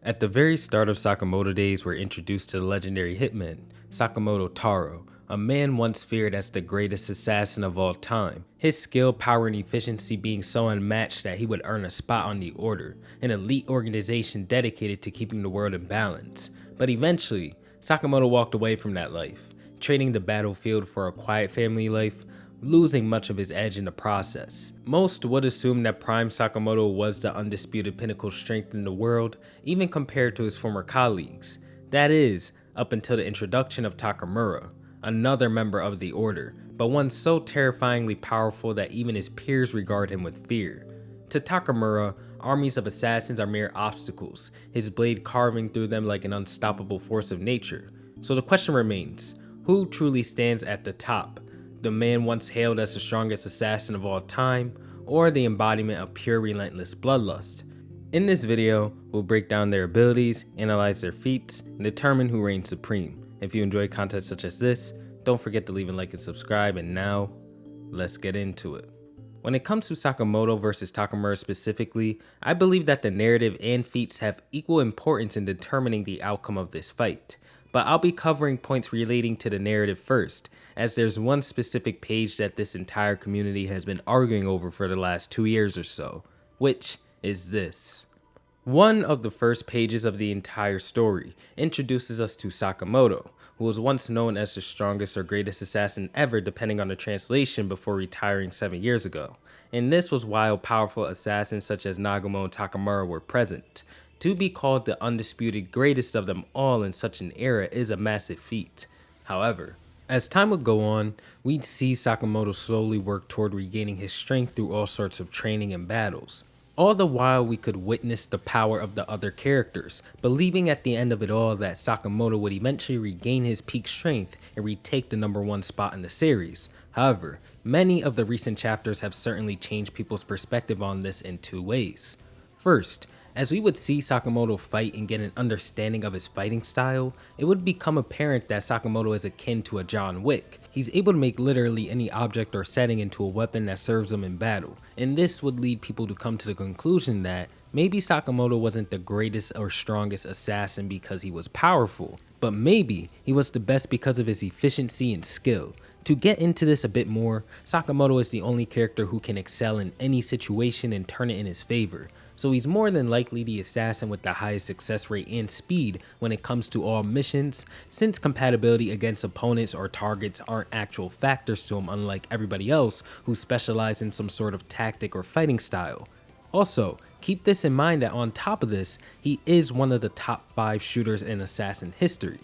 At the very start of Sakamoto days, we're introduced to the legendary hitman, Sakamoto Taro, a man once feared as the greatest assassin of all time. His skill, power, and efficiency being so unmatched that he would earn a spot on the Order, an elite organization dedicated to keeping the world in balance. But eventually, Sakamoto walked away from that life, trading the battlefield for a quiet family life, losing much of his edge in the process. Most would assume that Prime Sakamoto was the undisputed pinnacle strength in the world, even compared to his former colleagues. That is, up until the introduction of Takamura, another member of the Order, but one so terrifyingly powerful that even his peers regard him with fear. To Takamura, armies of assassins are mere obstacles, his blade carving through them like an unstoppable force of nature. So the question remains, who truly stands at the top? The man once hailed as the strongest assassin of all time, or the embodiment of pure relentless bloodlust? In this video, we'll break down their abilities, analyze their feats, and determine who reigns supreme. If you enjoy content such as this, don't forget to leave a like and subscribe, and now, let's get into it. When it comes to Sakamoto versus Takamura specifically, I believe that the narrative and feats have equal importance in determining the outcome of this fight. But I'll be covering points relating to the narrative first, as there's one specific page that this entire community has been arguing over for the last 2 years or so, which is this. One of the first pages of the entire story introduces us to Sakamoto, who was once known as the strongest or greatest assassin ever depending on the translation before retiring 7 years ago. And this was while powerful assassins such as Nagumo and Takamura were present. To be called the undisputed greatest of them all in such an era is a massive feat. However, as time would go on, we'd see Sakamoto slowly work toward regaining his strength through all sorts of training and battles. All the while we could witness the power of the other characters, believing at the end of it all that Sakamoto would eventually regain his peak strength and retake the #1 spot in the series. However, many of the recent chapters have certainly changed people's perspective on this in two ways. First, as we would see Sakamoto fight and get an understanding of his fighting style, it would become apparent that Sakamoto is akin to a John Wick. He's able to make literally any object or setting into a weapon that serves him in battle, and this would lead people to come to the conclusion that maybe Sakamoto wasn't the greatest or strongest assassin because he was powerful, but maybe he was the best because of his efficiency and skill. To get into this a bit more, Sakamoto is the only character who can excel in any situation and turn it in his favor. So he's more than likely the assassin with the highest success rate and speed when it comes to all missions, since compatibility against opponents or targets aren't actual factors to him, unlike everybody else who specialize in some sort of tactic or fighting style. Also, keep this in mind that on top of this, he is one of the top 5 shooters in assassin history.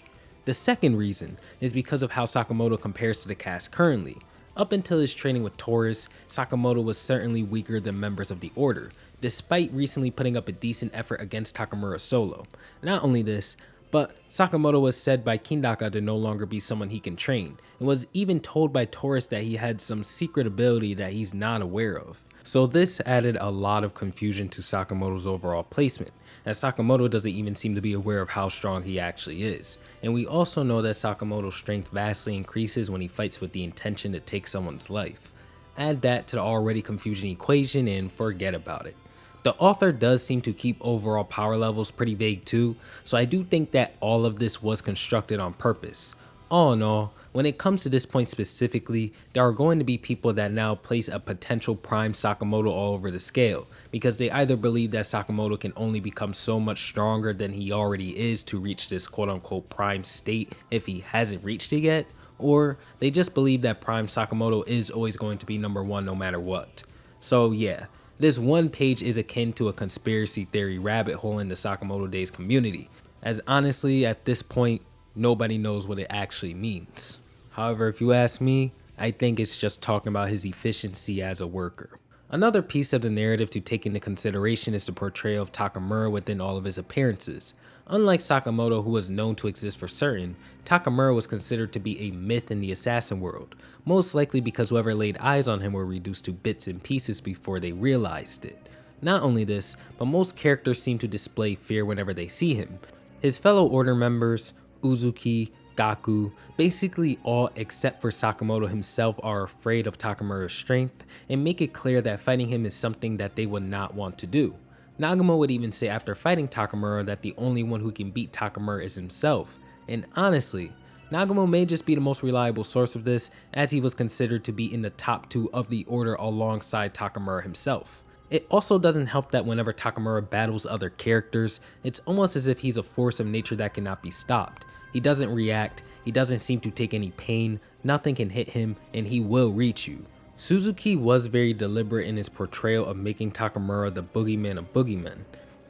The second reason is because of how Sakamoto compares to the cast currently. Up until his training with Taurus, Sakamoto was certainly weaker than members of the Order, despite recently putting up a decent effort against Takamura solo. Not only this, but Sakamoto was said by Kindaka to no longer be someone he can train, and was even told by Taurus that he had some secret ability that he's not aware of. So this added a lot of confusion to Sakamoto's overall placement, as Sakamoto doesn't even seem to be aware of how strong he actually is. And we also know that Sakamoto's strength vastly increases when he fights with the intention to take someone's life. Add that to the already confusing equation and forget about it. The author does seem to keep overall power levels pretty vague too, so I do think that all of this was constructed on purpose. All in all, when it comes to this point specifically, there are going to be people that now place a potential prime Sakamoto all over the scale, because they either believe that Sakamoto can only become so much stronger than he already is to reach this quote-unquote prime state if he hasn't reached it yet, or they just believe that prime Sakamoto is always going to be #1 no matter what. So yeah, this one page is akin to a conspiracy theory rabbit hole in the Sakamoto Days community, as honestly at this point, nobody knows what it actually means. However, if you ask me, I think it's just talking about his efficiency as a worker. Another piece of the narrative to take into consideration is the portrayal of Takamura within all of his appearances. Unlike Sakamoto, who was known to exist for certain, Takamura was considered to be a myth in the assassin world, most likely because whoever laid eyes on him were reduced to bits and pieces before they realized it. Not only this, but most characters seem to display fear whenever they see him. His fellow Order members, Uzuki, Gaku, basically all except for Sakamoto himself are afraid of Takamura's strength and make it clear that fighting him is something that they would not want to do. Nagumo would even say after fighting Takamura that the only one who can beat Takamura is himself, and honestly, Nagumo may just be the most reliable source of this, as he was considered to be in the top 2 of the order alongside Takamura himself. It also doesn't help that whenever Takamura battles other characters, it's almost as if he's a force of nature that cannot be stopped. He doesn't react, he doesn't seem to take any pain, nothing can hit him, and he will reach you. Suzuki was very deliberate in his portrayal of making Takamura the boogeyman of boogeymen.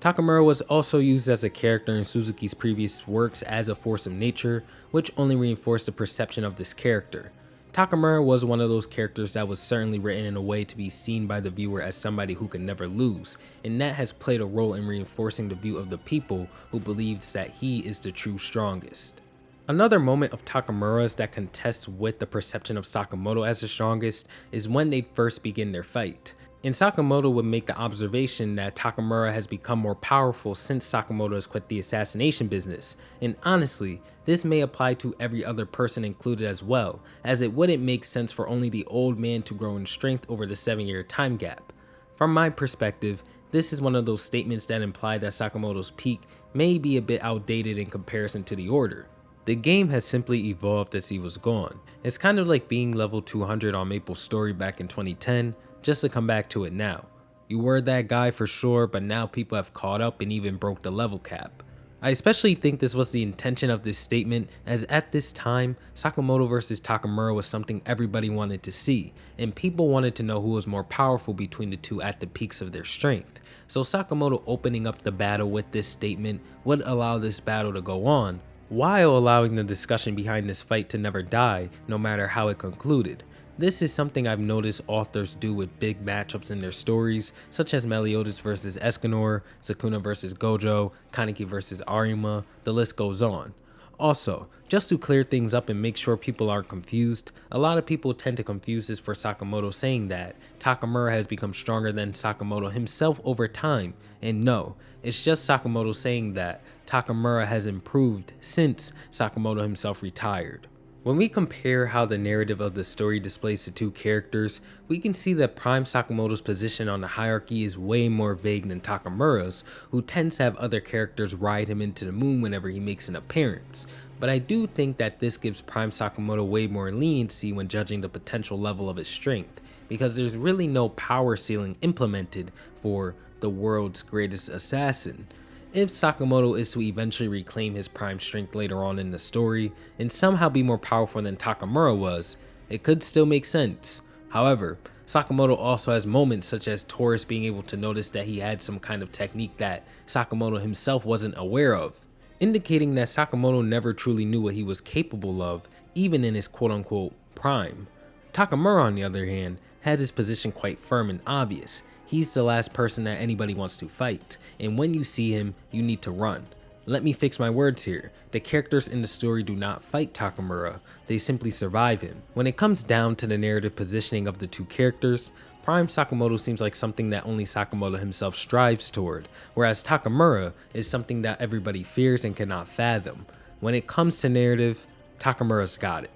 Takamura was also used as a character in Suzuki's previous works as a force of nature, which only reinforced the perception of this character. Takamura was one of those characters that was certainly written in a way to be seen by the viewer as somebody who could never lose, and that has played a role in reinforcing the view of the people who believes that he is the true strongest. Another moment of Takamura's that contests with the perception of Sakamoto as the strongest is when they first begin their fight. And Sakamoto would make the observation that Takamura has become more powerful since Sakamoto has quit the assassination business, and honestly, this may apply to every other person included as well, as it wouldn't make sense for only the old man to grow in strength over the 7-year time gap. From my perspective, this is one of those statements that imply that Sakamoto's peak may be a bit outdated in comparison to the order. The game has simply evolved as he was gone. It's kind of like being level 200 on Maple Story back in 2010, just to come back to it now. You were that guy for sure, but now people have caught up and even broke the level cap. I especially think this was the intention of this statement, as at this time, Sakamoto vs Takamura was something everybody wanted to see, and people wanted to know who was more powerful between the two at the peaks of their strength. So Sakamoto opening up the battle with this statement would allow this battle to go on, while allowing the discussion behind this fight to never die, no matter how it concluded. This is something I've noticed authors do with big matchups in their stories, such as Meliodas vs Escanor, Sukuna vs Gojo, Kaneki vs Arima, the list goes on. Also, just to clear things up and make sure people aren't confused, a lot of people tend to confuse this for Sakamoto saying that Takamura has become stronger than Sakamoto himself over time, and no, it's just Sakamoto saying that Takamura has improved since Sakamoto himself retired. When we compare how the narrative of the story displays the two characters, we can see that Prime Sakamoto's position on the hierarchy is way more vague than Takamura's, who tends to have other characters ride him into the moon whenever he makes an appearance. But I do think that this gives Prime Sakamoto way more leniency when judging the potential level of his strength, because there's really no power ceiling implemented for the world's greatest assassin. If Sakamoto is to eventually reclaim his prime strength later on in the story and somehow be more powerful than Takamura was, it could still make sense. However, Sakamoto also has moments such as Taurus being able to notice that he had some kind of technique that Sakamoto himself wasn't aware of, indicating that Sakamoto never truly knew what he was capable of, even in his quote-unquote prime. Takamura, on the other hand, has his position quite firm and obvious. He's the last person that anybody wants to fight, and when you see him, you need to run. Let me fix my words here. The characters in the story do not fight Takamura, they simply survive him. When it comes down to the narrative positioning of the two characters, Prime Sakamoto seems like something that only Sakamoto himself strives toward, whereas Takamura is something that everybody fears and cannot fathom. When it comes to narrative, Takamura's got it.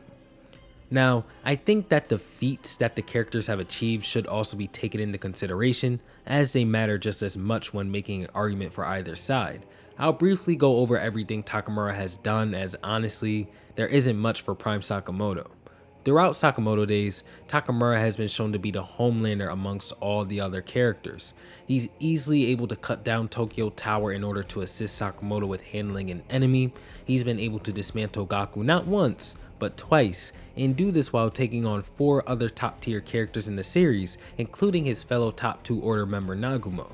Now, I think that the feats that the characters have achieved should also be taken into consideration, as they matter just as much when making an argument for either side. I'll briefly go over everything Takamura has done, as honestly, there isn't much for Prime Sakamoto. Throughout Sakamoto days, Takamura has been shown to be the homelander amongst all the other characters. He's easily able to cut down Tokyo Tower in order to assist Sakamoto with handling an enemy. He's been able to dismantle Gaku not once, but twice, and do this while taking on 4 other top tier characters in the series, including his fellow top 2 order member Nagumo.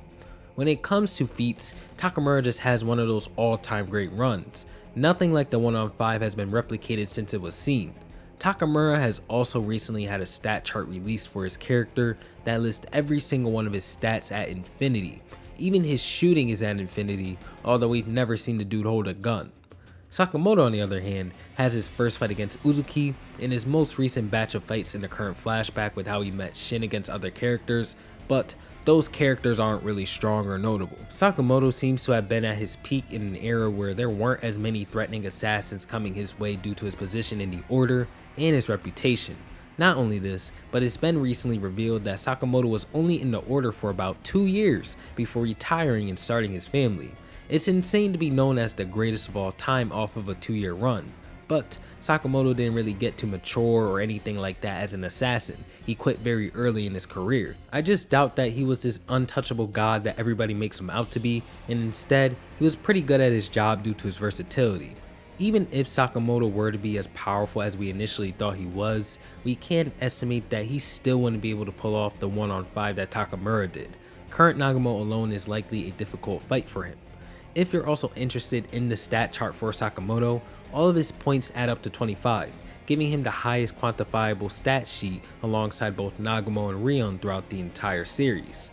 When it comes to feats, Takamura just has one of those all-time great runs. Nothing like the 1-on-5 has been replicated since it was seen. Takamura has also recently had a stat chart released for his character that lists every single one of his stats at infinity. Even his shooting is at infinity, although we've never seen the dude hold a gun. Sakamoto, on the other hand, has his first fight against Uzuki and his most recent batch of fights in the current flashback with how he met Shin against other characters, but those characters aren't really strong or notable. Sakamoto seems to have been at his peak in an era where there weren't as many threatening assassins coming his way due to his position in the order and his reputation. Not only this, but it's been recently revealed that Sakamoto was only in the order for about 2 years before retiring and starting his family. It's insane to be known as the greatest of all time off of a 2-year run. But Sakamoto didn't really get to mature or anything like that as an assassin. He quit very early in his career. I just doubt that he was this untouchable god that everybody makes him out to be, and instead, he was pretty good at his job due to his versatility. Even if Sakamoto were to be as powerful as we initially thought he was, we can't estimate that he still wouldn't be able to pull off the 1-on-5 that Takamura did. Current Nagumo alone is likely a difficult fight for him. If you're also interested in the stat chart for Sakamoto, all of his points add up to 25, giving him the highest quantifiable stat sheet alongside both Nagumo and Rion throughout the entire series.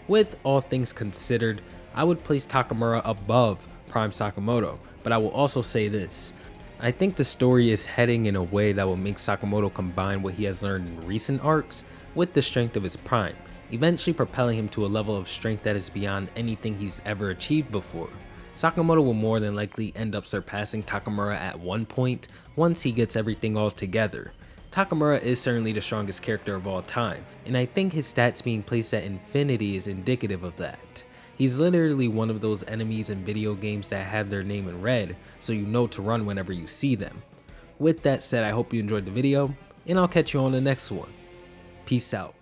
With all things considered, I would place Takamura above Prime Sakamoto, but I will also say this. I think the story is heading in a way that will make Sakamoto combine what he has learned in recent arcs with the strength of his prime, eventually propelling him to a level of strength that is beyond anything he's ever achieved before. Sakamoto will more than likely end up surpassing Takamura at one point once he gets everything all together. Takamura is certainly the strongest character of all time, and I think his stats being placed at infinity is indicative of that. He's literally one of those enemies in video games that have their name in red, so you know to run whenever you see them. With that said, I hope you enjoyed the video, and I'll catch you on the next one. Peace out.